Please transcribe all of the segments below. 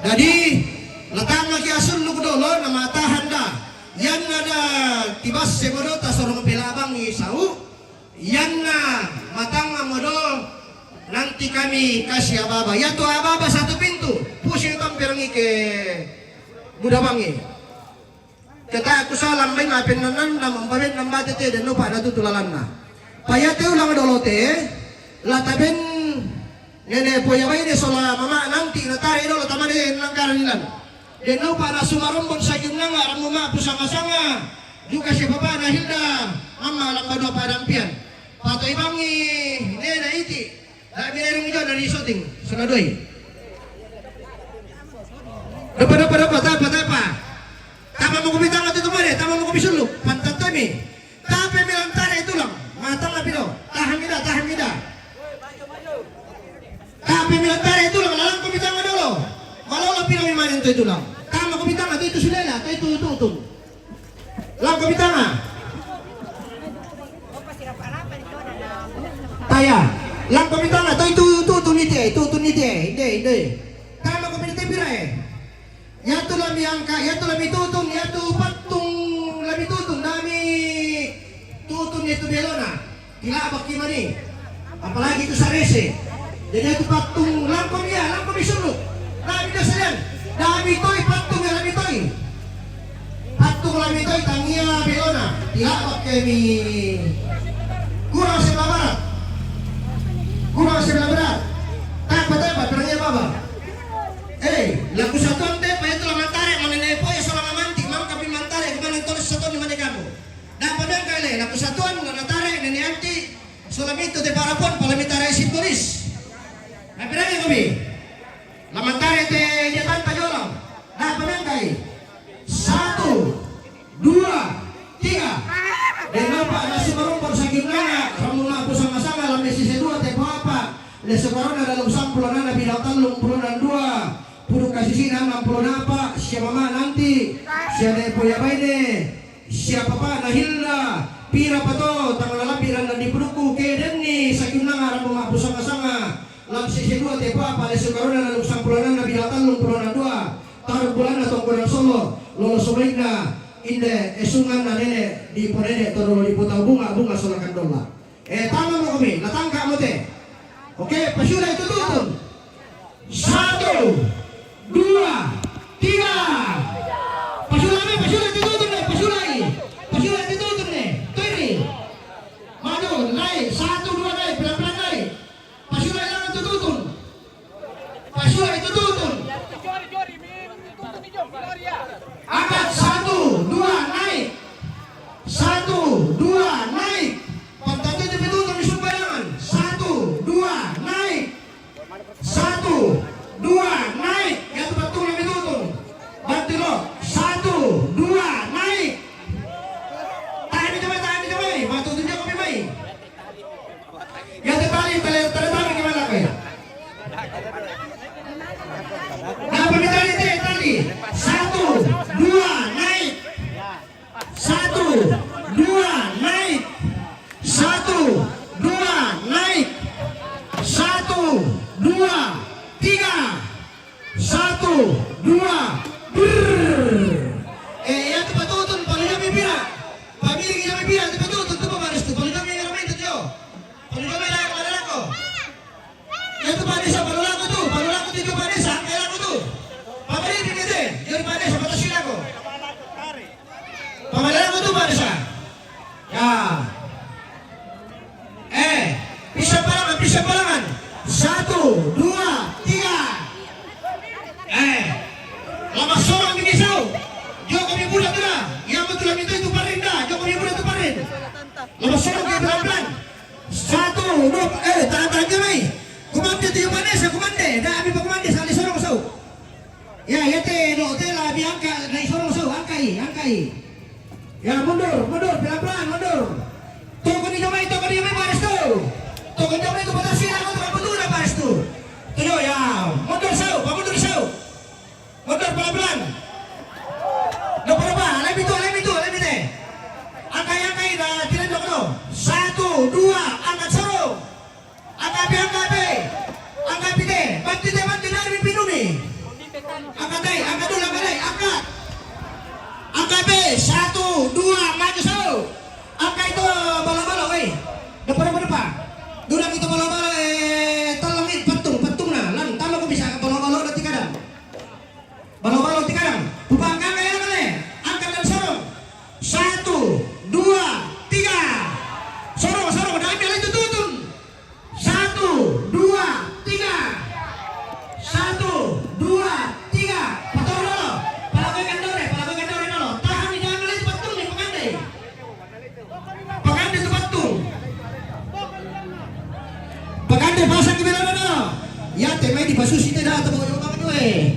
Jadi latang lagi asun lu dolo nama tahanda. Yan ada tibas semodo tasorong pelabang isau. Yan na matang amodo nanti kami kasih ababa. Ya tu ababa satu pintu. Pusing tampirangi ke budabangi. Kata aku salam bain apin nanan nam bain nam batete dan lupa na tutulalan na. Payate ulang dolote lataben nene poya bain de sola mama nanti natare dolo tamane langkarilan. Dan lupa na sumarombon sa gimnanga ramu ma pusanga-sanga. Juga si baba na Hilda mama lambado padampian. Patoy bangi nena iti. La binarong ijo dari shooting sunadoy. Dapat apa? Tama mo kumitang at ito mali, tama mo kumisulok, pantantami. Tapi milantara itu lang, matang na pino, tahan kita. Tapi milantara itu lang, lalang kumitang na dolo. Malaw lang pinamimanin ito lang. Tama kumitang at ito sila na, ito ututong. Lang kumitang na. Taya, lang kumitang na, ito ututong hindi. Tama kumitang pira Yatu lami angka, yatu lami tutun, yatu patung lami tutun, dami tutun itu belona, tilabak kimani, apalagi itu sarese, jadi itu patung langkom disuruh, lami dasarian, dami toy patung ya lami toy, patung lami toy tangia belona, tilabak kami, kurang sebelah barat, tak perangnya baba, lagu satu ante. Laku satuan na natare nani anti solamito de parapon palamitare simbolis. Na pirang kami. Lamantare de jatan pajolong. Na panangkay. 1 2 3. Dan apa nasi marumpon sa gimnanga ramuna po sama-sama lam sisi 2 te apa. Le sekarang ada dalam sampulana na binatang 62. Puro kasisinan 60 napa siya mama nanti siya de poyabayne siapa pa na Hilda pira pa to tanggal lapiran na dipuduku keden ni sakim na nga ramong mga pusanga-sanga lam sisi 2 te pa pala sukaron na lalong sampulanan na binatang 62 tarong bulan na tongko ng solo lolo sumay na inde esungan na nene di ponene toro di putaw bunga solakan dola tama mo kami natangka mo te okay pasyula itu tutun 1 2 3 pasyula itu tutun pasyula itu tutun maju naik 1 2 naik pelan-pelan naik pasyula yang itu tutun angkat 1 2 naik 1 2 naik pantatnya itu tutun di sumbayangan 1 2 naik 1 2 naik yang betul lebih tutun bantu lo 1 2 naik tahan dicoba batu tunjuk kopi baik yang tertali gimana kayak nah pemitali tali 1 2 naik 1 2 naik 1 2 naik 1 2 3 1 2 yang tu patutun paling kami pira pamilih kami pira tu patutun tu pamaris tu paling kami ramai tu jo paling kami dah kepada aku yang tu panisa palulaku tu panisa kaya aku tu pamilih ni deh jadi panisa patasin aku pamilih aku tu panisa ya pisah balangan 1 2 3 lama sorang di kisau jauh kami budak tu dah yang betul minta itu parin dah jauh kami budak tu parin lama sorang ke pelan-pelan 1 2 tahan kami kumande tu yang manis kumande dah ambil pak kumande sekali sorang sau ya te lah ambil angka naik sorang sau angkai ya mundur pelan-pelan mundur tunggu ni jamai baris tu tunggu jamai tu batasi aku tu betul dah baris tu tujuh ya mundur sau mundur pelan-pelan. Berapa? Lebih tu. Angkai dah tidak dok. 1 2 angkat sorong. Angkat B. Angkat B. Bantu dari pintu ni. Angkat deh, angkat dulu, angkat deh, angkat. Angkat be, 1, 2, maju sau. Angkat itu bola-bola, weh. Depan. Durang itu bola-bola, talangin patung nah. Lan, tama ko bisa bola-bola nanti kadang. Bola-bola nanti kadang. Bubangkan kaya kali. Angkat dan sorong. 1, 2, 3. Sorong, dah ambil itu tutun. 1, 2, 3. 1, 2, 3. Patung dulu. Palagoy kandore dulu. Tahan jangan melihat patung nih, pengandai. Pengandai itu patung. Pengandai pasang di belakang dulu. Ya temai di basus itu dah atau bawa kamu gue.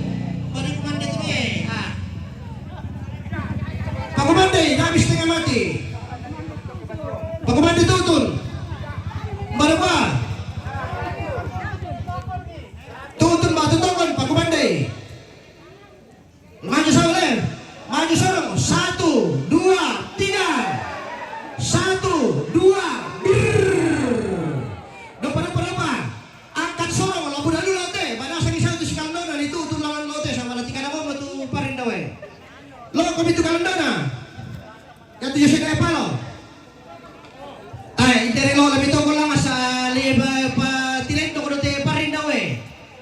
Pada pengandai itu nih. Pak Komandai, habis setengah mati. Pak Komandai tutun. Berapa? Tutun batu tokon Pak Komandai. Maju sorong. Maju sorong. 1, 2, 3. 1, 2. Depan. Angkat sorong. Labu dulu lote. Pada asal isang itu si Kalendona itu tutun lawan lote sama nanti kada mau tu parin dawe. Lo kami tu Kalendona. Kata Yosef kaya palo. Ay, interi lo lebih toko lang sa liba pa tilendo ko dote parin dawe.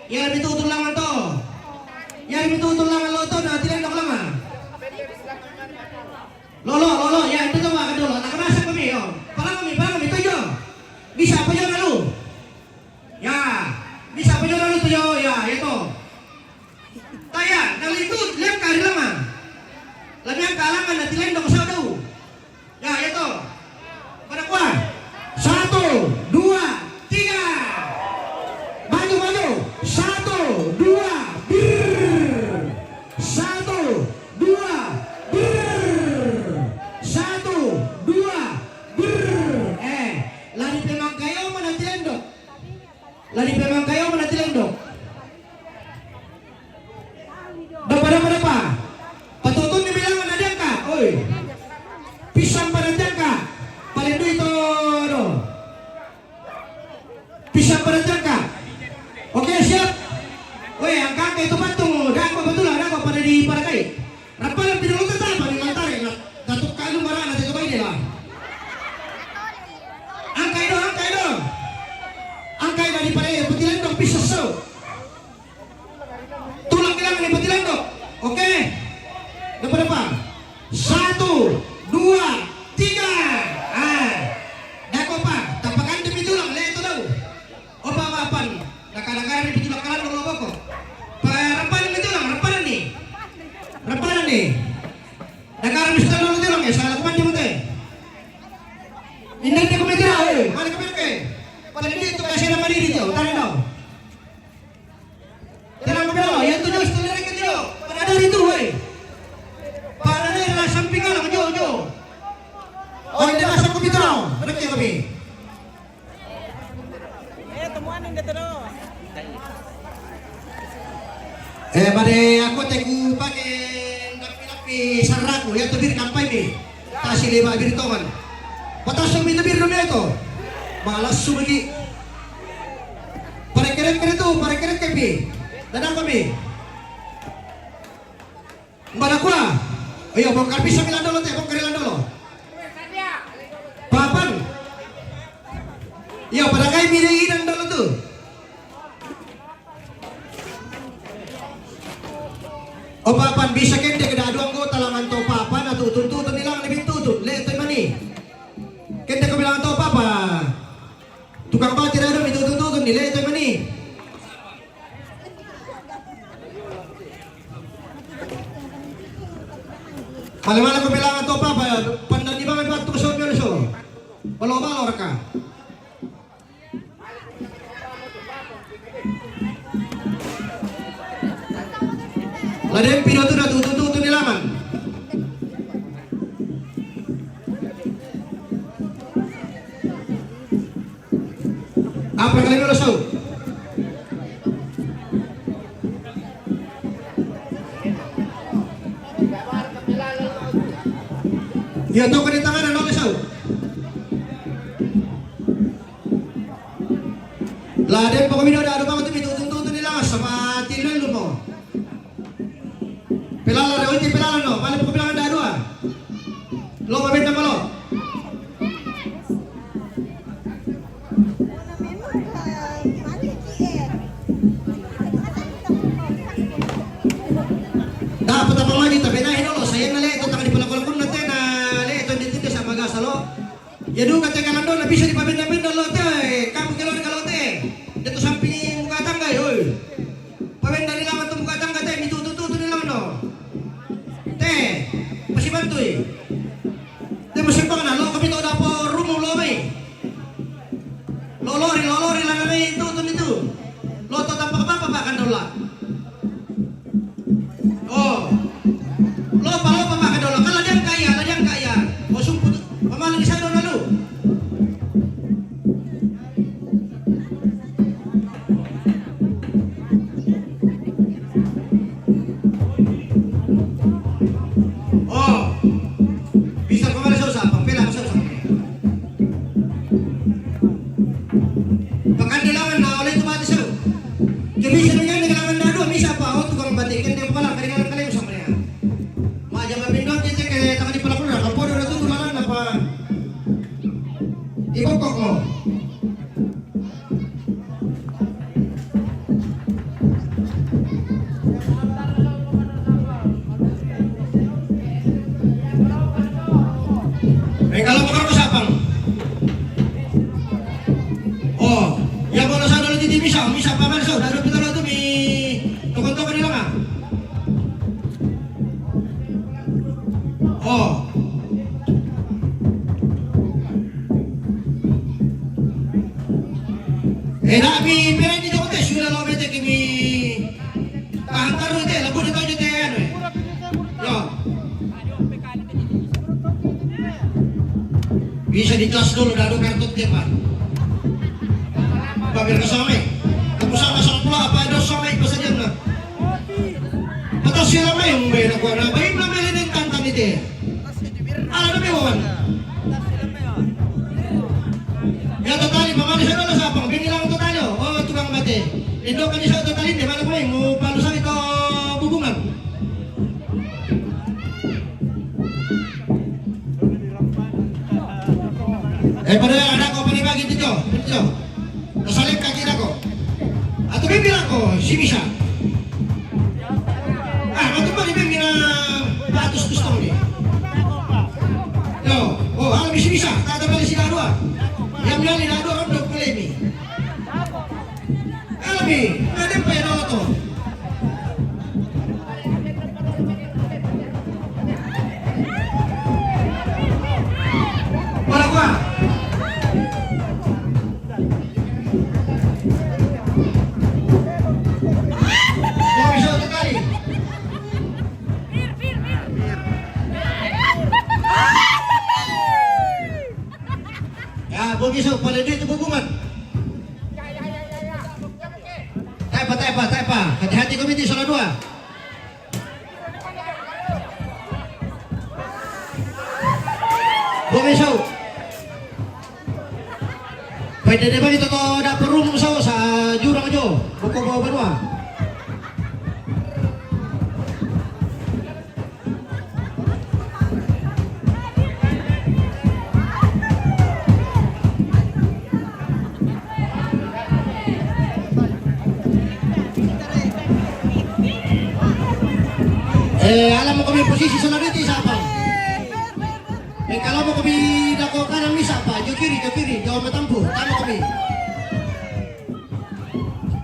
Ya lebih tutun lang to. Ya lebih tutun lang lo to na tilendo ko lang. Lolo, ya itu tuh makan dulu. Nakamasak kami yo. Palang kami tuyo. Bisa apa yo lalu? Ya, bisa apa yo lalu tuyo ya itu. Taya, nalikut lihat kari lama. Lagi kalangan na tilendo ko sa daw. Ya itu. Pada kuat. 1, 2, 3. Maju. 1, 2. 1, 2. 1, 2. Lari pemang kayo mana tilendo. Depan. Patutun dibilang ada jangka. Oi. Pisang pada jangka. Paling itu do. Pisang pada jangka. Oke, siap. Woi, angka itu patung. Dah apa betul ada apa pada di pada kai. Rapalan pinulu tetap pada mantare. Datuk kalu marah nanti coba ini lah. Angka itu. Angka dari pada petilan dong pisau so. Tulang kilang di petilan dong. Oke. Depan. 1, 2, 3. Dako pa. Tapakan demi tulang. Lihat itu daw. Apa-apaan. Nakadagaran di tulang kalan ng lobo ko. Rampanan demi tulang. Rampanan nih. Nagaran bisa tulang tulang ya. Salah kuman di mo tayo. Hindi ko kumitra. Mana kumitra kayo. Pada dito kasi naman dito. Tara daw. Tara mo daw. Yan to daw. Setelah ka dito. Pada dari itu. Para na samping ka lang. Jo. Oh, hindi nasa kumitra. Ano kayo kami? Temuan yang dito. Pada aku teku pakai napi sarraku ya tubir kampay ni. Tasi lima birito man. Patas yung bitubir dulu itu. Malas sumagi. Pare-keret kami. Dadang kami. Mbak ko. Ayo, bongkar pisang ilan dulu teh, bongkar ilan dulu. Papan. Iya, pada kayak milihin dulu tuh. O papan bisa kende kada aduang ko talangan to papan atau tuntun nilang lebih tutut. Leto mani. Kende ko bilang to papa. Tukang batir ada itu tutun ni leto mani. Malam-malam ko bilang to papa, pandan di ba may batu so so. Balo-balo ra ka. Ladem pinoto na tutututo nilaman. Apa kali lo so? Ya to kan tangan ano so? Ladem pa kami na ano pa tutututo nila sama tinan mo. ulti pelalan lo. Paling mo bilangan da dua. Lo mabenta mo lo. Dapat apa lagi tapi nah ini lo sayang nale itu tangan di pelakon natin na le itu dito sa magasa lo. Ya do kata kanan do na bisa dipabenda-benda lo teh. Kamu kalau teh. Dito samping muka tangga hoy. Pabenda nila man muka tangga teh ditututu nila no. Teh, masih bantu eh. Teh masih pa na lo kami to dapo rumo lo may. Lolori lang na itu nito. Lo to tampak apa kan do la. Oh, lo pakai dulu. Kalau dia kaya. Oh, sumput, pemalang di sana lalu. Oh, bisa kemana susah? Pembela susah. Pengadilan na oleh itu mati sih. Jadi sebenarnya dengan dadu bisa apa? Oh, tukang batikan dia kepala keringan kalian sama dia. Jangan pindot kita kayak tangan di pelakon dah. Kalau udah tuh malah apa? Ibu koko. Kalau bakal ke sapang. Oh, ya kalau saya dulu jadi bisa apa mana so? Dari kita tuh mi tokon-tokon nila nga. Oh. Nabi pwede dito ko sudah lo bete kimi tahantar dito labu dito dito ano eh. Yo. Bisa di kelas dulu dado kartu dia pak. Babir kasama eh. Tapos sama pula apa ada sama ikut saja na. Atau sila may yung may nakuha na bay na may ng tantan ite. Ano may wawan? Ya totali pamali sa dolo sapang binilang totali oh tukang mate. Indo kan sa totali di mana ko mo palusan ito bubungan. Pada ada ko panibagi dito. Dito. Nasalip ka kita ko. Ato bibilang ko si Misha. Ato pa ni bimina patus gusto ni. Yo, oh alam si Misha, tata bali si dua. Yang nyali dua kan dok polemi. Alami, ada pa yan to. Para kwa. Begitu pada dia itu hubungan. Tepa. Hati-hati komiti salah dua. Begitu. Pada dia bagi toto dapur rumah sa jurang aja. Buku bawa berdua. Alam mo kami posisi sa lariti sa apa? Kalau mo kami dako kanan misa pa, jo kiri, jo matampo, tama kami.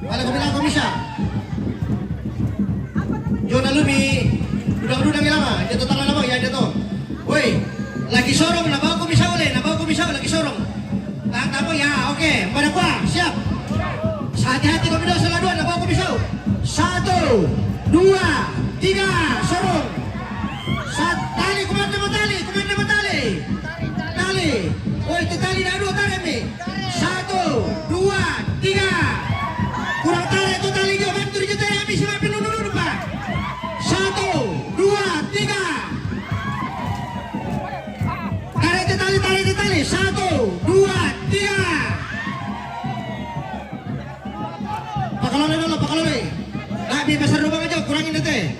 Alam kami lang kami siya. Jo nalumi, udang-udang ilama, dito tangan na mo, yan dito. Uy, lagi sorong, nabaw ko misa lagi sorong. Tata mo, ya, okay, manakwa, siap. Sa hati-hati kami daw sa laduan, nabaw ko misa. 1, 2, 3, sorong. Tali, kumanda mo tali. Oh, itu tali dah dua tarik ni. 1, 2, 3. Kurang tarik itu tali dia bantu dia tarik habis sebab dulu Pak. 1, 2, 3. Tarik itu tali. 1, 2, 3. Pakalole. Nah, biar besar lubang aja kurangin nanti.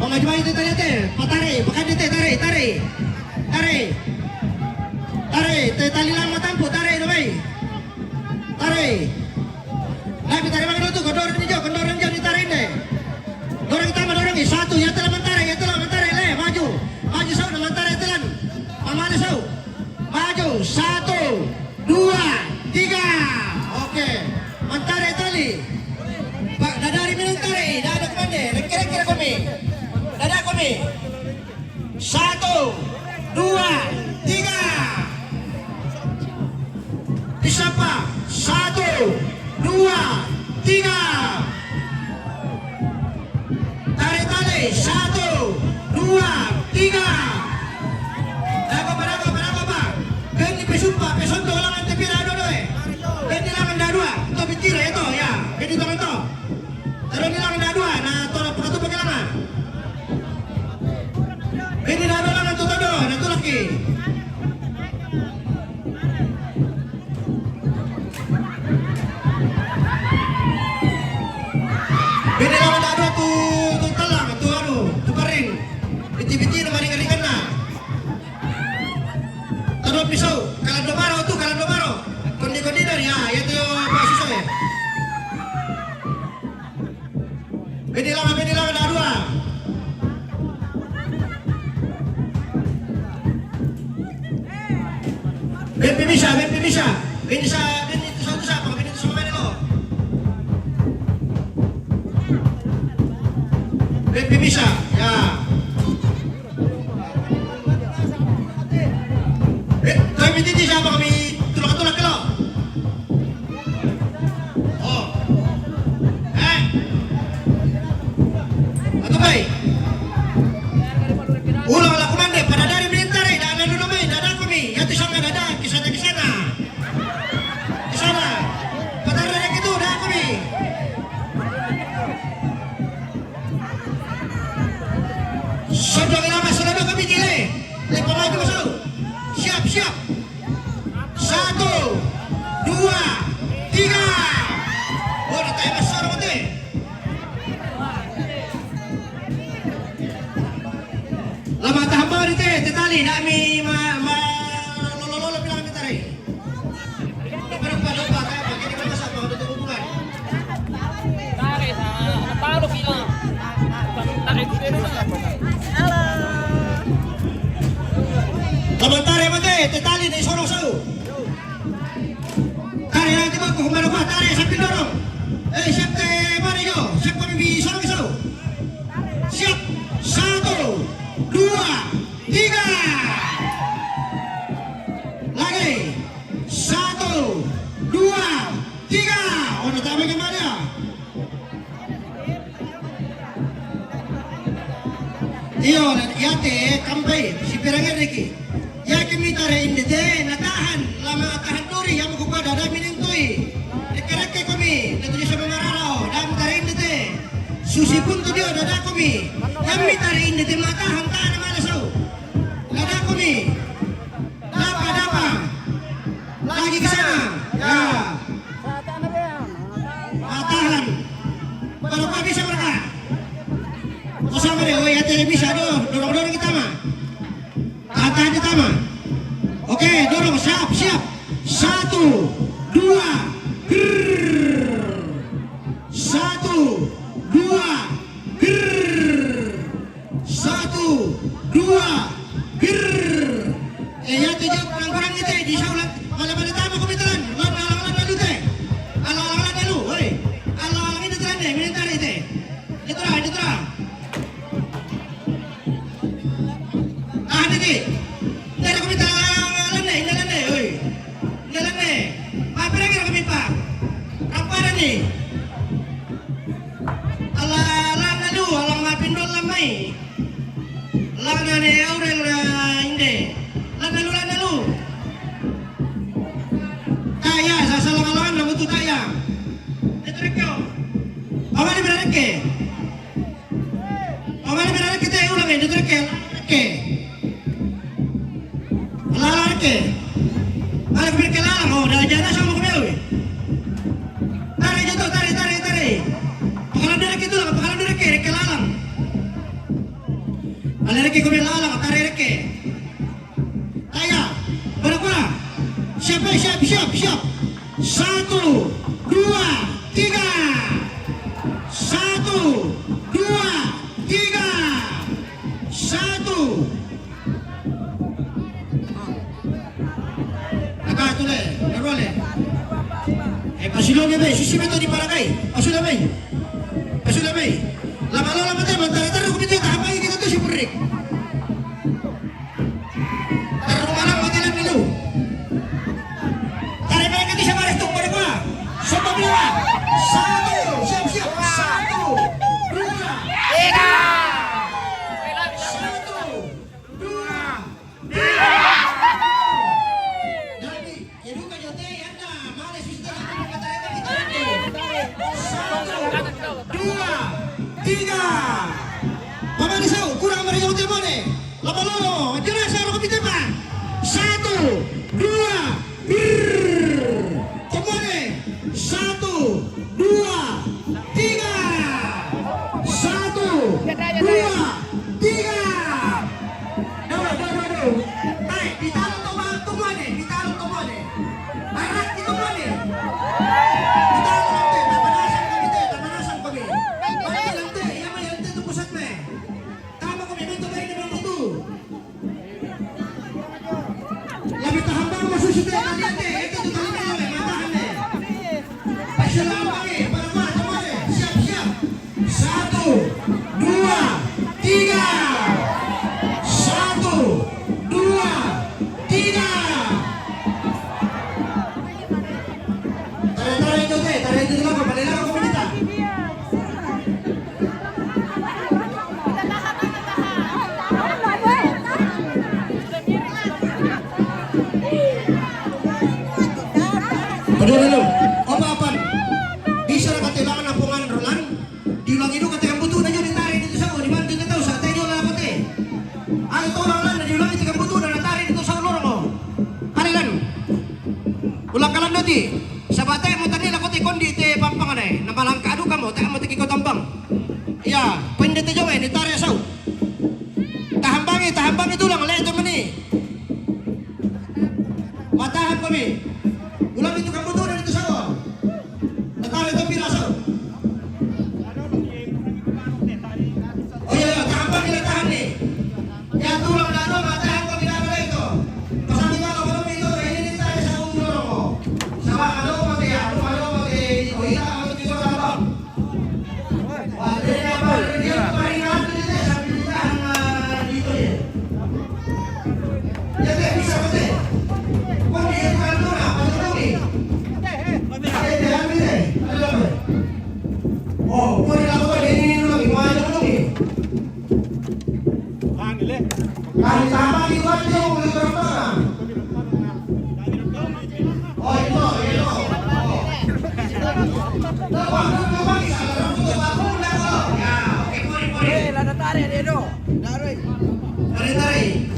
Maju-maju teh tadi teh, patare, pakai teh tarik, tarik, tarik, tarik, teh tali lama tampu, tarik tu baik, tarik. Lagi tarik mana tu, kendor hijau ditarik deh. Dorang kita dorang ni satu, ya telah mentarik leh, maju, maju sau, mentarik telan, mana sau, maju, 1, 2, 3, oke, mentarik tali. Pak, dadari minum tarik, dah ada kemana? Kira-kira kami. Dada kami 1, 2, 3 Disapa 1, 2, 3 tarik tali 1, 2, 3 berapa pak gani pesumpa pesonto langan tepira dodo gani langan dadua to bitira itu ya gani to to taruh ni langan dadua na tolong penatu bagaimana ini dah ada lang todo, nanti lagi. Ini lang ada tu talang, tu tu paring. Biti-biti na maring-maringan na. Taruh pisau, kalau domaro. Kondi-kondi dari ya, itu mahasiswa ya. Ini lang ada dua. Bempi bisa. Ini itu satu siapa? Ini itu sama mana lo? Bempi bisa, ya. Tapi ini siapa kami? Tulak kelo. Oh, atau baik. Ulang lakukan deh pada dari bentar dah ada dulu main dah ada kami. Ya tu sama dah ada kisah. Kisah. Pada dari itu dah kami. Sudah kami gile. Lepas maju masuk. Siap. 1, 2, 3. Oh, dah tak besar betul. Lama tahamba ni teh tali nak mi lolo bilang kami tarik. Berapa kayak begini kan masa apa untuk hubungan. Tarik sama taruh bilang. Tarik dulu. Halo. Lama tarik mate tali ni sorong sau. Tarik nanti baku kemana pak tarik sambil dorong. Siap teh mana jo? Siap kami bi sorong sau. Siap 1, 2, 3 lagi 1, 2, 3 oh tak bagaimana iyo ya teh kampai si pirangnya lagi ya kami tarik ini teh natahan lama tahan duri yang aku pada ada minintui reke kami nanti sama maralo dan tarik ini teh susi pun tu dia ada kami yang tarik ini teh mata hantar mana sau ada kami apa lagi ke sana ya matahan baru kau bisa mereka sama deh, oh ya tidak bisa dorong kita mah tahan kita mah oke dorong siap 1, 2 1, 2 1, 2 ya tujuh kurang-kurang itu di saulan malam-malam tamu komitelan alang-alang dulu teh alang-alang dulu woi alang-alang itu telan deh minta teh itu lah nanti dari komite alang-alang deh woi jalan deh apa lagi kami pak apa ada nih alang-alang dulu alang pindol lamai lana ne aurel inde lana lu kaya sasalang-alangan na mutu kaya itu rekyo awal ni berareke teh ulang itu reke reke ala berkelala oh dah jana sama kami tarik jatuh tarik pakalan derek itu lah pakalan derek lalang Malereke ko lang, tarereke. Kaya, berapa? Siap, siap, siap, siap. 1, 2, 3. 1, 2, 3. 1. Nakatulay, narole. Pasulong be, susi beto di Paragay. Pasulong be. Pasulong be. Lama-lama mata, mantar-mantar ko bito, tahamay kita to si Purik. Taruh malam mati lang nilu. Tarik balik nanti sama resto pada gua. Sobat dua. 1, siap-siap. 1, 2, 3. 1, 2, 3. Jadi, ya duka jote anda, males sudah kita katakan kita. 1, 2, 3. Pamanisau, kurang meriah hotel mana? Lama-lama, jelas harus kita pak. 1, 2, kemana? 1, 2, 3. 1, 2, 3. Duh. Hai, ditaruh tuh mana? Ditaruh tuh mana? Anak itu mana? Ditaruh lantai, tamanasan kami. Lantai, ya mah lantai itu pusat meh. Tama kami bentuk kayak di bawah itu. Lebih tahan bang masuk situ nanti itu tuh kali oleh matahan deh. Pasal lagi, pada mana? Siap. 1, 2, 3. 1, 2, 3. Tarik itu dulu, kembali lagi ke kita. Dulu. Apa-apaan? Bisa katilangan ampungan Roland. Diulang itu kata yang butuh aja ditarik itu sama dibantu kita tahu saat itu lah kote. Ada tuh Roland diulang itu yang butuh dan ditarik itu sama lorong mo. Kalian. Ulang kalan nanti. Sabatay mo tani lakote kondi te pampang anay. Nabalang kaadu ka mo ta mo tiki ko tambang. Ya, pwede te jong ditarik saw. Tahambangi tulang leto mani. Matahan kami. Ulang itu kamu tuh dari itu sawo. Natarik tapi rasa. Oh iya, tahan kita tahan nih. Yang tulang dado matahan kami dado itu. Pasang kita kalau itu ini ditarik sama umur. Sama kalau pakai ya, kalau pakai oh iya kalau itu tambang. Wah, jadi apa? Dia peringat itu deh sambil ditahan itu ya. Ya deh bisa betul. Kok dia kan tuh apa tuh nih? Oh, kau nak apa ini dulu lagi? Mau aja dulu ni. Kali sama di luar tu boleh berapa? Oh itu. Lepas tu bagi salah tu aku dah kau. Ya, okey. Lada tarik dia tu. Tarik. Tarik.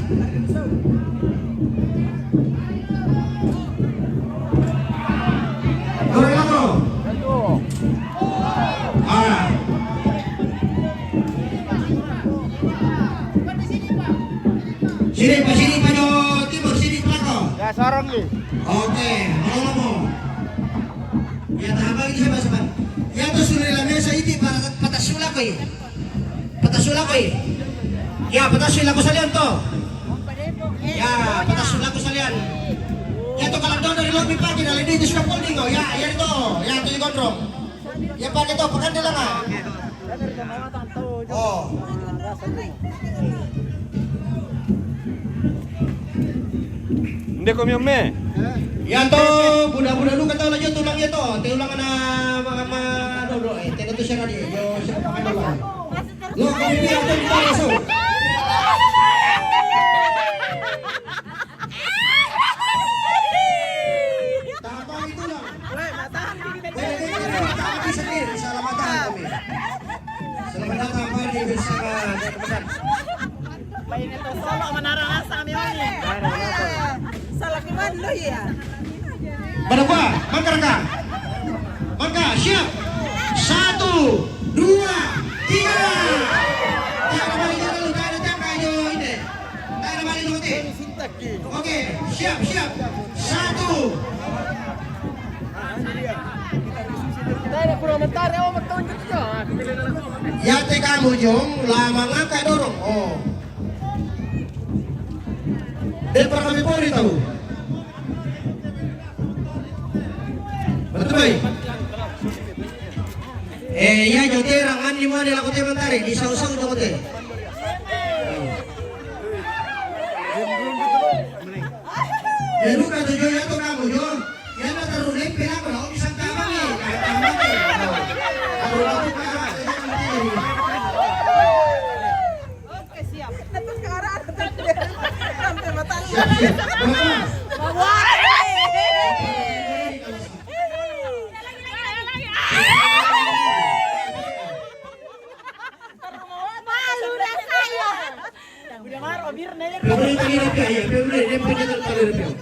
Dorang apa? Sini Pak Jo Timur, sini Pelako. Ya sorong ni. Oke, mau. Ya tambah ini sahabat. Ya tu sudah la mesa iti para patasula ko. Ya patasula ko salian to. Ya patasula ko salian. Ya to kalau doon dari lobby pagi dari dito sudah folding oh. Ya itu. Ya tu gondrong. Ya pakai to pakan lang ah. Oh. Hindi ko me. Yan to, buda-buda lu kata lagi tulangnya to, tulang na mga dodo eh, tena to siya kadi, yo siya pakadala. Lo kami biar to di so. Tapang itu lang. Tapi sakit, selamat datang kami. Selamat datang kami di bersama Kemedan. Bayin ito solo manarang sa amin ni. Salakiman lo ya. Berapa? Mangga, siap. 1, 2, 3. Jangan balik dulu, jangan tembak aja. Oke, siap. Satu. Ya te kamu jong, lama ngangkat dorong. Oh. Dan para kami Polri tahu. Betul baik. Ya jote rangan di mana lakukan mentari di sausau jote. Ya lu kata jo ya to kamu jo. Ya na tarulim pila ko na isang tama ni. Oke, siap. Terus ke arah sampai mata lu. Siap. Malu dah saya. Udah marah bir nih. Pembeli tadi rupiah ya, pembeli dia punya tadi rupiah.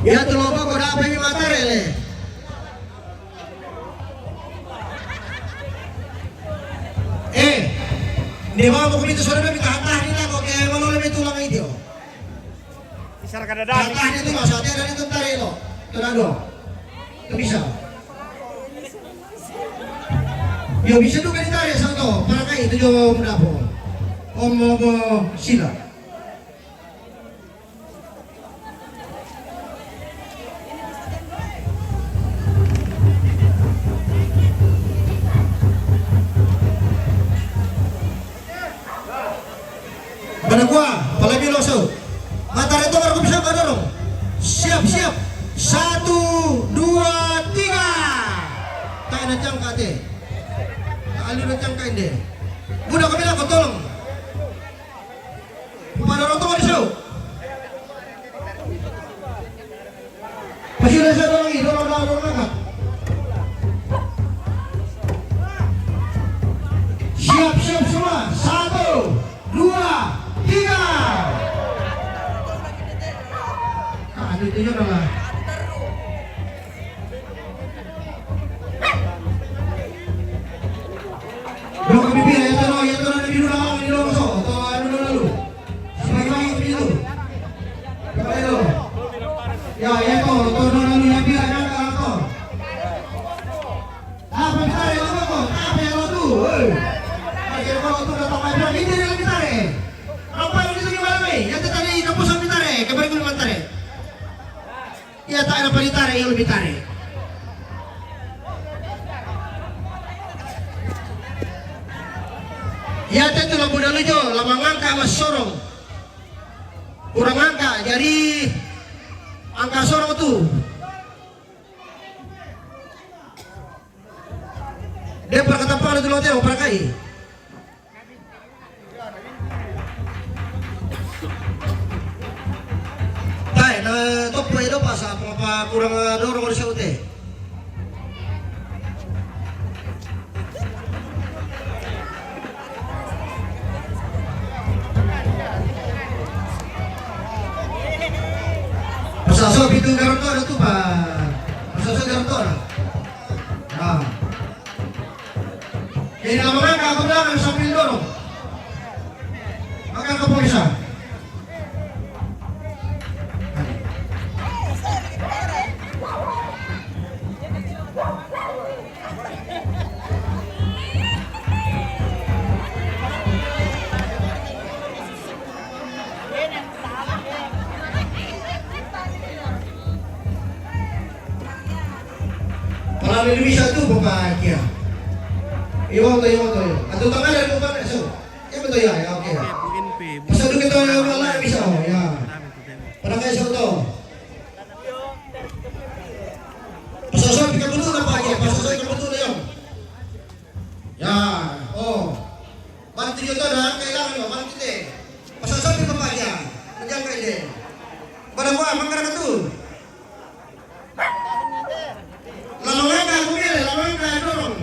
Ya teloba kau dah apa yang mata rele. Di bawah buku itu suara lebih tahan ini lah kok kayak mau lebih tulang itu. Isar kada dami. Tahan itu maksudnya dari itu tadi lo, itu dado, itu bisa. Yo bisa juga ditarik satu, para kai itu jo mendapo. Om sila. Pada gua, apalagi lo so. Mata itu baru bisa dorong. Siap. 1, 2, 3. Tak ada cangka deh. Tak ada cangka deh. Budak kami nak tolong. Pada orang tua di so. Pasti ada saya dorong ini, dorong angkat. Siap semua. 1, 2, 3. Itu juga lah. Dua kami pilih ya tono di dulu di longsor atau dulu. Sebagai itu. Coba itu. Ya tono dulu yang pilih kan kalau. Apa tarik lo kok? Apa yang lo tuh? Ayo kalau tuh datang lagi ini yang ditarik. Apa yang itu gimana nih? Yang tadi kampus yang ditarik, kemarin gue ditarik. Ya tak ada ditarik, yang lebih tarik. Ya tentu lampu dulu jo, lama ngangka mas sorong. Kurang angka, jadi angka sorong tuh. Dia perkata pada dulu teh opera kai. Tai na top play do pas apa kurang dorong di saute. Pasasok itu garoto ada tuh pak. Pasasok garoto. Nah. Jadi lama mereka aku bilang sambil dorong. Makan ke bisa. Kalau Indonesia itu bahagia. Iwan tuh. Atau tangan dari bukan so. Ya betul ya, oke. Pasal itu kita malah bisa ya. Pada kayak soto. Pasal so kita dulu apa aja? Pasal so kita dulu ya. Ya, bantu kita dah kayak lah, bantu kita. Pasal so kita apa aja? Menjaga ini. Pada gua mangkara tu. Lama dorong.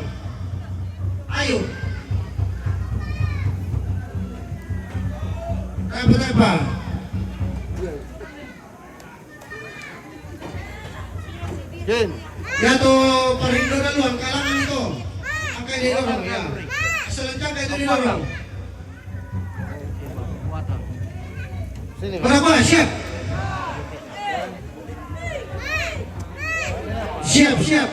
Ayo. Apa? Jen, Ya to parindo na luang kalangan ito. Ang kayo didorong, ya. Selencang kayo didorong. Berapa? Siap. Siap, siap.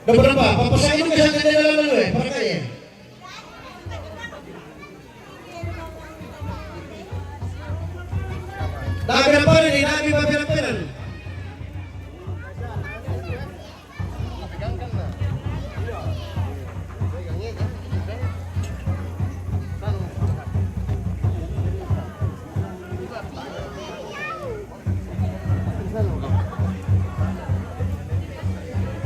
Udah berapa? Papasahin itu bisa dari dalam dulu ya, pakai. Dah berapa ini? Dah berapa ini?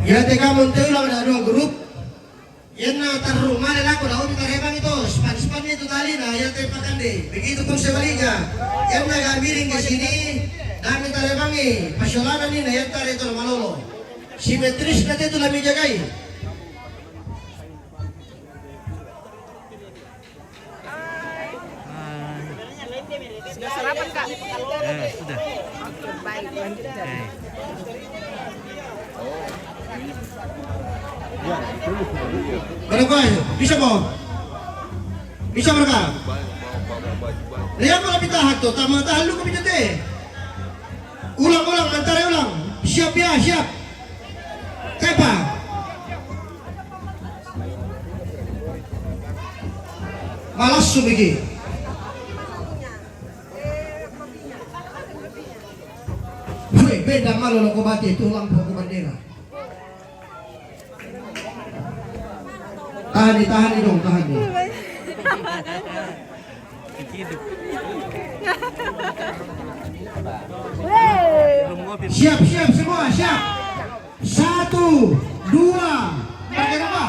Ya teka monte ulang ada dua grup. Yan na tarungan nila ko daw kita rebang ito. Span itu tali na yan tepakan deh. Begitu pun sebaliknya. Yan na gamirin ke sini. Dami tarebang pasyolanan ini na yan tari itu malolo. Simetris na itu lami jagai. Sudah sarapan Kak? Sudah. Baik, lanjutkan. Berapa? Bisa po? Bisa mereka? Lihat kalau kita hak tuh, tahan lu kami jete. Ulang, antara ulang. Siap ya, siap. Kepa. Malas subiki. Woi, beda malu lo kobati itu ulang pokok bendera. Tahan dong, tahan nih. Siap semua, siap. 1, 2, pakai apa?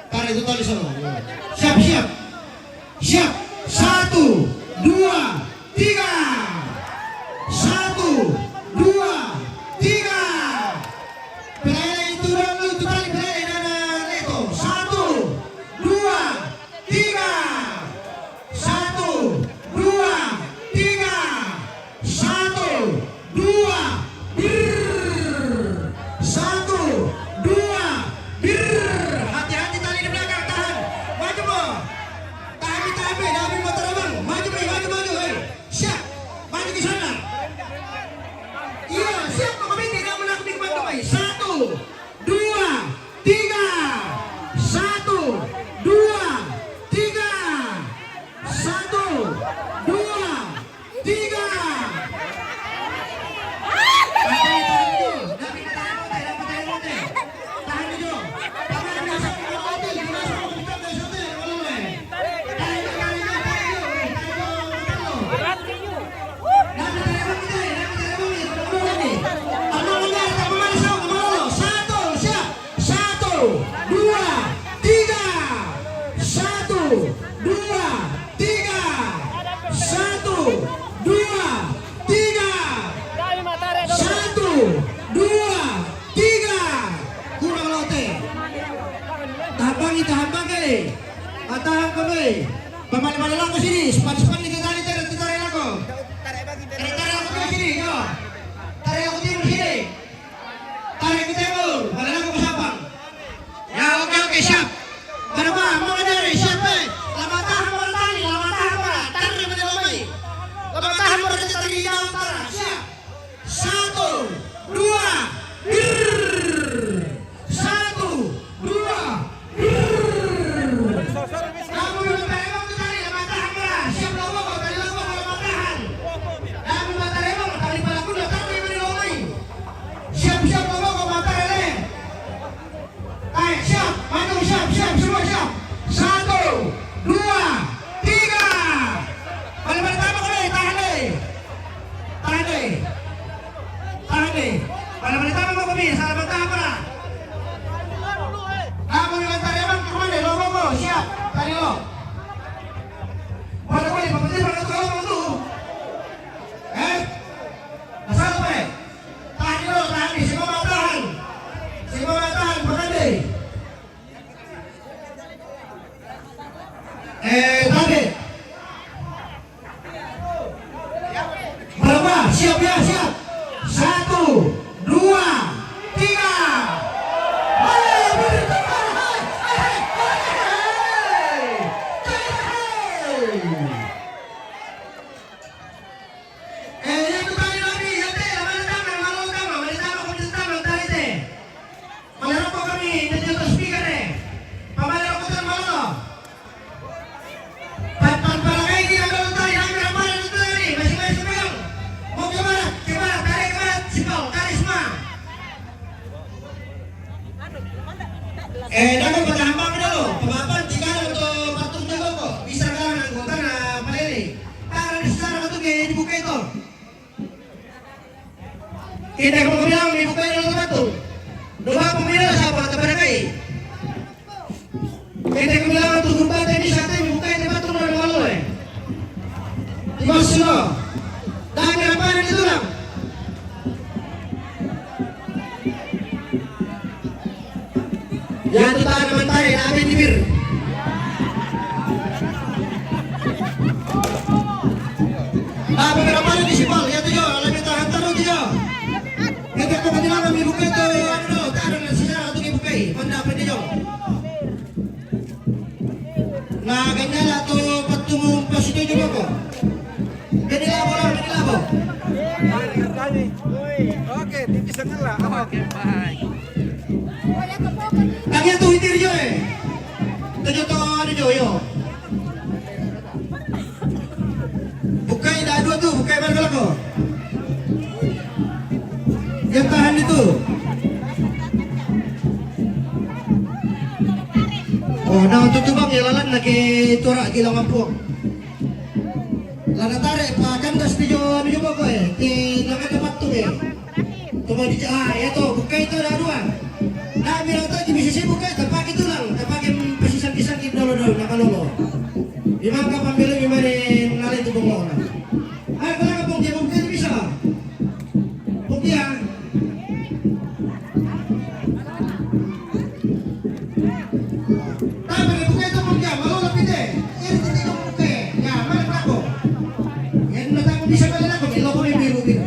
Tarik itu tali sana. Siap. 1, 2, 3. 1, 2, 3. Pelai itu dulu itu tali pelai dan itu. 1, 2, 3. 1, 2, 3. 1, 2, bir. 1, 2, bir. Hati-hati tali di belakang, tahan. Maju mo. Tahan, David mau terbang. Maju. Hey. Siap. Maju ke sana. Iya, siap kok kami tidak menakutkan teman-teman. 1, 2, 3. 1, 2, 3. 1, 2, 3. Tahan dulu. Tahan kami. Pemali-mali lang ko sini. Span ni kita tarik ako. Tarik ako ke sini, yo. Tarik ako timur sini. Tarik ke timur. Balik ako ke Sabang. Ya, oke, siap. Berapa? Mau dari siap, lama tahan mo tali, tarik mo lamay. Lama tahan mo tali jauh tara. Siap. 1, 2, bir. 1, 2, bir. Kamu yang tahan tali, lama tahan mo. Siap lawa ko, tali lawa ko lama tahan. Kamu matare mo, tali pala ko na tarik mo lamay. Siap lawa ko matare. Ayo siap, maju siap, semua siap. 1, 2, 3. Balik tahan ko deh, tahan deh. Balik tahan mo kami, salah tahan ko na. Kamu yang tarik emang kemana? Logo ko, siap, tali lo. Balik balik, pagkatid balik ko mo tu. Nasaan pa eh? Tahan semua tahan. siap ya, siap. 1, 2, 3. Hai, bertukar. Hai. Yang kembali lagi, ya teh, mana tangan, komisi tangan tadi teh. Malero ko kami, nandiyo to speaker eh. Pamalero ko tan malo. Palagay di na tayo, namin ang mana nito tadi, masing-masing sumayong. Mau kemana, tarik kemana, sipal, karisma. Dapat patahambang dulu, pemapan tiga untuk patung jago kok. Bisa kalah anggota na palili. Para di sana itu kayak dibuka itu. Kita kalau bilang dibuka itu patung. Doa pemilu siapa terbarkai? Kita bilang untuk gumbat ini satu dibuka itu patung dari malu eh. Dimasuk. Dah berapa ini tulang? Yang kita naman tayo, namin di bir. Beberapa rin di sipal, yan tayo, alam yung tahan tanong tayo. Kaya kung kanila kami bukay ito, tahan na sisa na itong ibukay, mandapin tayo. Na ganyan na ito, patungong pasito yung ako. Ganilabo lang, ganilabo. Oke, tipis lah. Oke, baik. Kaya tuh hitir jo eh. Tujo to ano jo yo. Bukay dah dua tuh, bukay mana ko. Yang tahan itu. Oh, nah untuk tubang ya lalan lagi turak gila mampu. Lana tarik pa kandas di jo ano jo ko eh. Di naka tempat tuh eh. Tunggu di ya tuh, bukay itu dah dua. Nah, bilang tadi bisa sibuk kan, terpakai tulang, terpakai pesisang-pisang di dolo-dolo, nakalolo. Imam kapan bilang gimana mengalir itu bongong. Ayo kalau bong dia mungkin bisa. Bong dia. Tapi bukan itu bong dia, malu lebih deh. Ini tidak bukan. Ya, mana aku? Yang datang bisa balik aku, ini logo biru biru.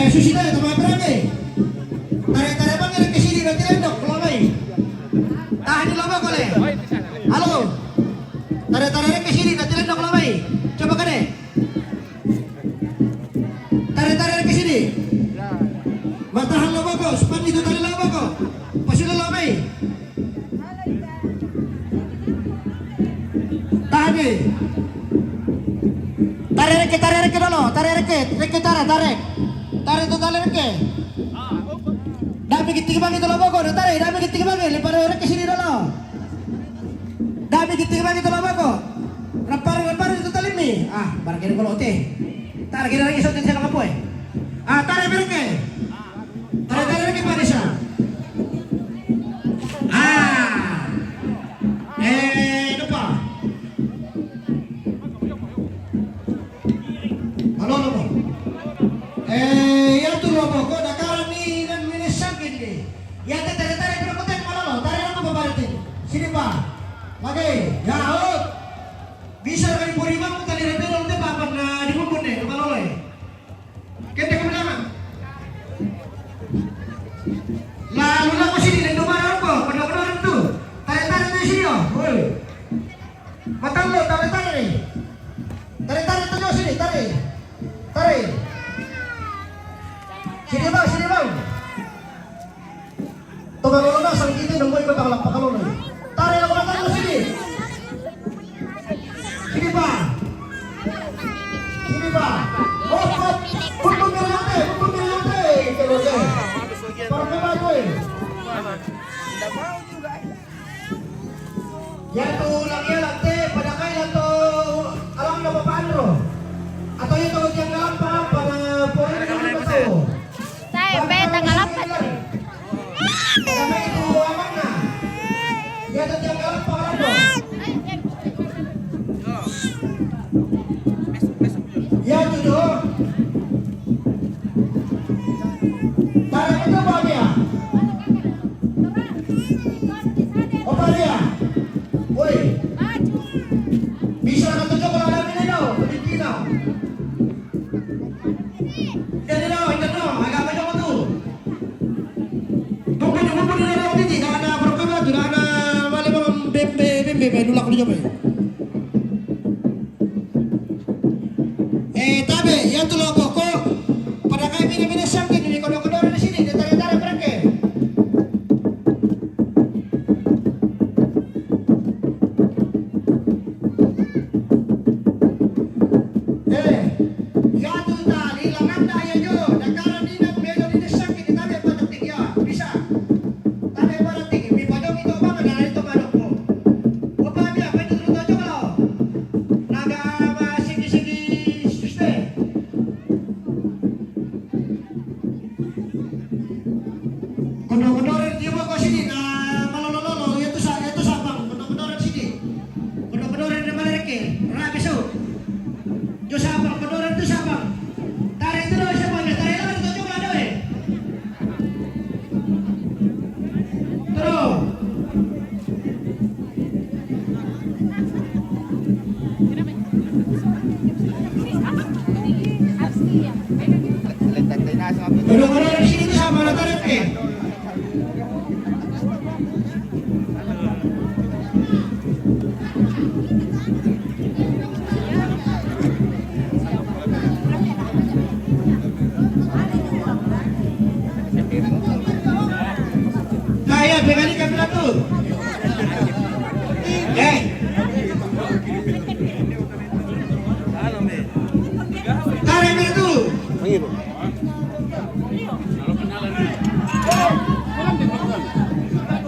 Susita itu apa berapa? Tarik-tarik bang yang ke sini nanti lendok kelamai. Tahan di lama kole. Halo. Tarik-tarik ke sini nanti lendok kelamai. Coba kan deh. Tarik-tarik ke sini. Matahan lama kok, sepan itu tali lama kok. Pasulah lamai. Tahan deh. Tarik dulu, tarik, tarik. Tarik itu tarik ke. Dah bikin tiga bang itu lobo kok, tarik. Dah bikin tiga bang, lempar orang ke sini dulu. Dah bikin tiga bang itu lobo kok. Lempar itu tali mi. Barang kira kalau teh. Tarik kira lagi sotin saya ngapoy. Tarik berke. Tarik ke Padesa. Lupa. Halo lobo. Ya tuh lobo kok dakaran nih dan minesak gini. Ya tarik berkotek mana lo? Tarik apa babaritin? Sini pak. Lagi. Ya out. Bisa kali burimang tali repel nanti papan di kumpul deh kepala lo. Kita ke belakang. Lalu lah ke sini dan domar apa? Benar-benar itu. Tarik di sini yo. Woi. Mata lo tarik. Tarik terus sini, tarik. Sini bang. Tuh kalau lo nasang gitu nungguin bakal apa kalau lo. Tarik sini. Pe, nulak ko niyo, Pe. Tabe, yan tulo po ko. Pada kayo miniminas sangkin, hindi kono-kono na sini, detare-tare berangke. Yatu tali, langan daya yo, nagkaroon din ang medyo dinas sangkin, di tabe padating ya, bisa. Tabe padating, may padong ito ba, manarito manok mo. Opa, biya, pwede tuloy tayo ka naga sige-sige suste. Kono-konoran dia mo ko sini na malololo ito sa bang kono-konoran sini. Kono-konoran na malereke, rabi so. Yo sa bang konoran to sa bang. Tare itu sa bang, tare lang ito juga do eh. Tero. Kono-konoran sini to sa bang na tare eh. Kaya pegali kami na to. Tare mo to.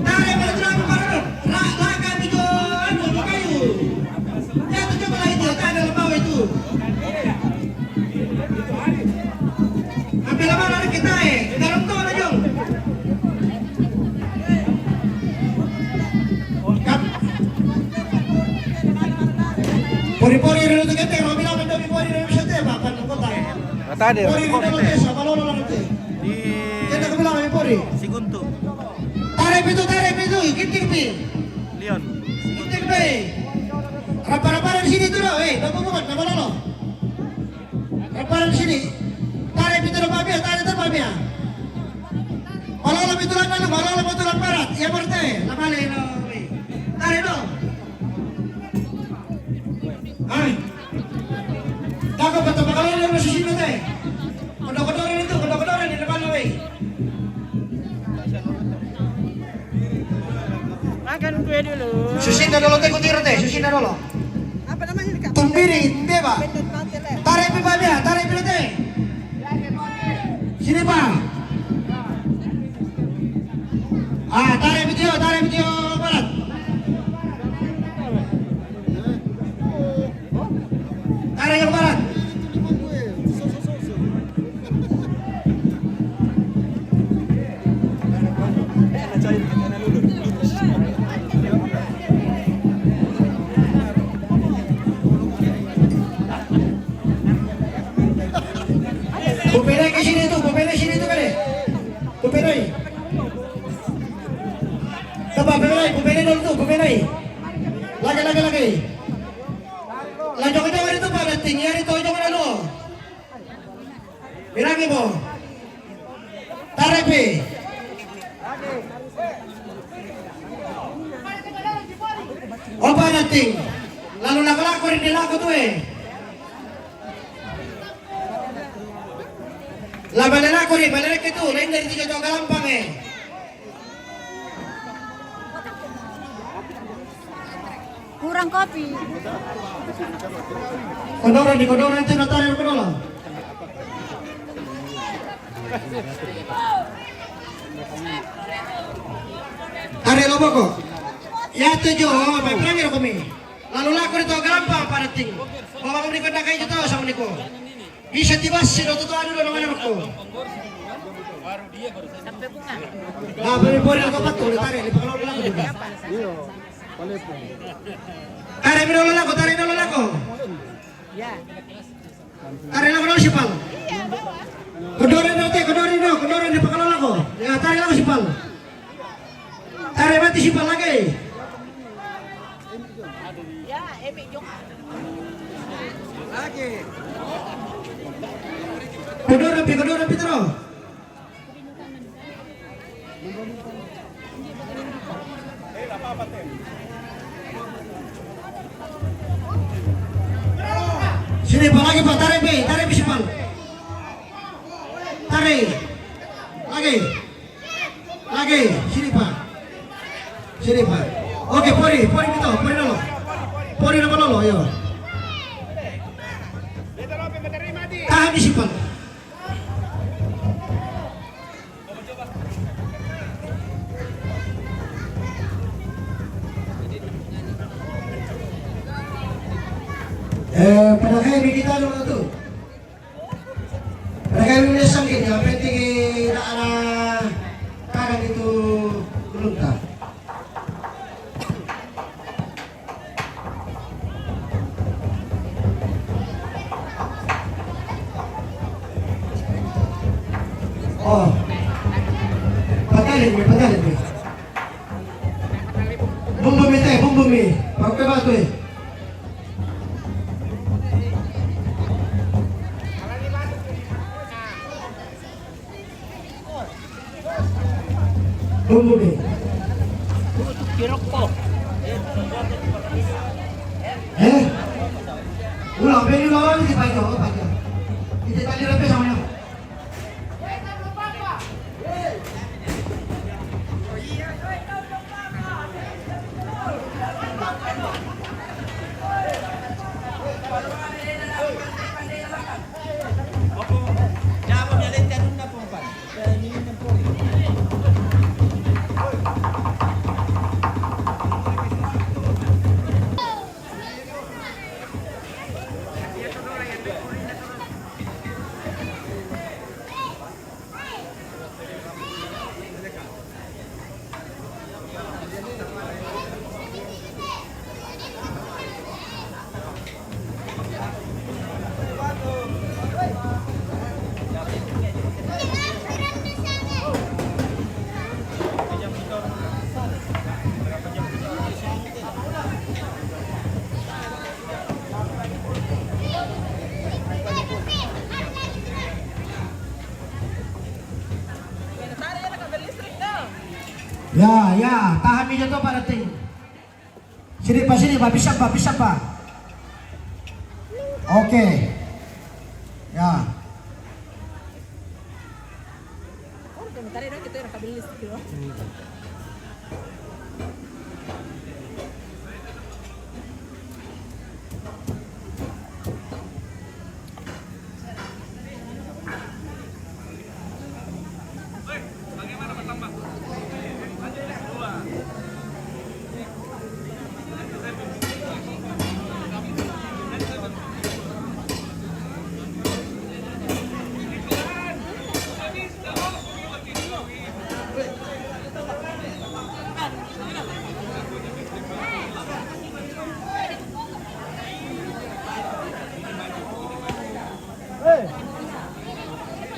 Tare mo to ako para. Raga bito ano mo kayo. Ya to coba itu, kada labaw itu. Ambil labaw na kita eh. Dalam to na yung. Pori-pori rin ito kete, Robin namin daw pori rin siya te, bapan ko tayo. Tadi, Pori rin ito te, sa balolo lang te. di Kaya kami lang kami pori. Sigunto, Taray pito, kinting pi. Leon. Kinting pi. Rapa-rapa di sini tuh loh, bapak-bapak, na balolo. Rapa di sini. Taray pito na pabia, taray na pabia. Balolo pito lang na, balolo pito lang parat. Iya marte, namale no. Taray no. Ay. Dago betul bakal ada sini teh. Kodok-kodoran itu, kodok-kodoran di depan we. Makan kue dulu. Susin na dulu teh kutir teh, susin na dulu. Apa namanya Kak? Tumbiri, hindi ba? Taray pi ba dia? Taray pi teh. Sini pa. Taray video barat. Taray yang barat. Pupilay ke sini tuh kali. Pupilay. Coba pupilay dulu tuh, pupilay. Lagi. Lanjut kita hari itu pada tinggi hari itu jangan anu. Bilangi mo. Tarepi. Apa nating? Lalu laku rin nila ko tuh eh. Laban na ko rin, balik ito. Lain dari tiga jauh galampang eh. Kurang kopi. Kodoran itu natarin ko dulu. Hari lobo ko. Ya tujuh, may pelangir kami. Lalu laku ito galampang parating. Bawa kami ko na kayo ito sa uniko. Bisa tibas sino totoo ano ng anak ko. Pori ako pa to, tare, ipakalaw lang ko diba? Tare minolo lang ko. Tare lang ko na sipal. Kodorin ipakalaw lang ko. Ya, tare lang ko sipal. Tare mati sipal lagi. Ya, epic jok. Lagi. Kodoran Petro. Sini Pak, lagi Pak, tarik Sipal. Tarik. Lagi. Sini Pak. Oke, pori dulu. Pori dulu, yo. Tahan di Sipal. Pada kayak kita dulu tuh. Pada kayak ini sakit ya, penting tidak ada kadang itu belum tak. Oh, patalin. Bumbumi, pakai batu. Bumbumi. Ulang beli lawan di pagi. Kita tadi lebih sama yang. Ya, tahan di jatuh pada ting. Sini Pak, bisa Pak. Oke. Ya.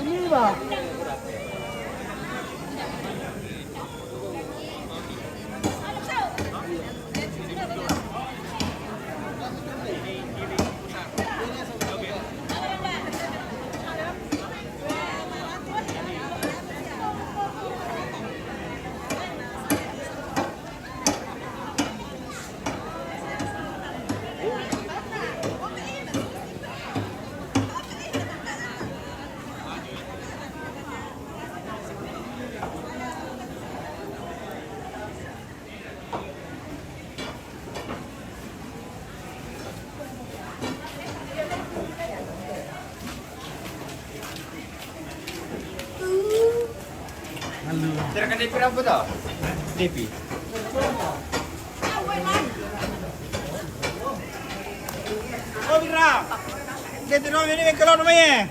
Ini Pak. Tirakan DP berapa tau? DP. Oh Bira, kita nom ini kalau namanya.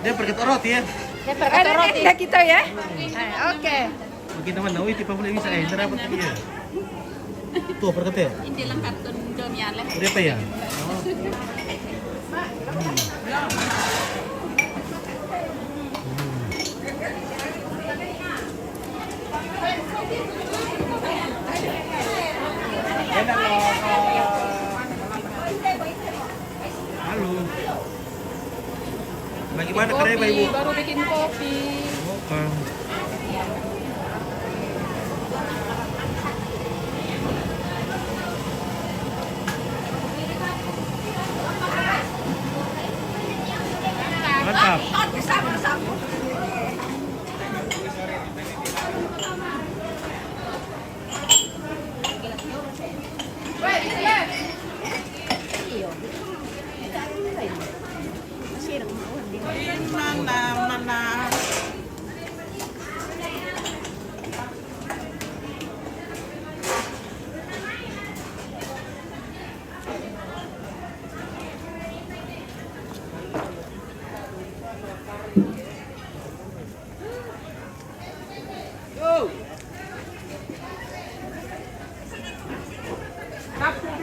Dia pergi ke roti ya? Dia pergi roti. Dah kita ya. Oke. Mungkin teman nawi tipe boleh bisa dapat dia. Tuh perkata. Ini lengkap tuh jomnya lah. Dia apa ya? Halo. Bagaimana kerja Pak Ibu? Baru bikin kopi. Oke.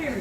Ya,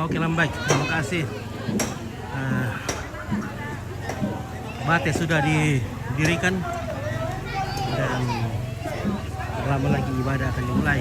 oke lah, baik. Terima kasih. Bate sudah didirikan dan lama lagi ibadah akan dimulai.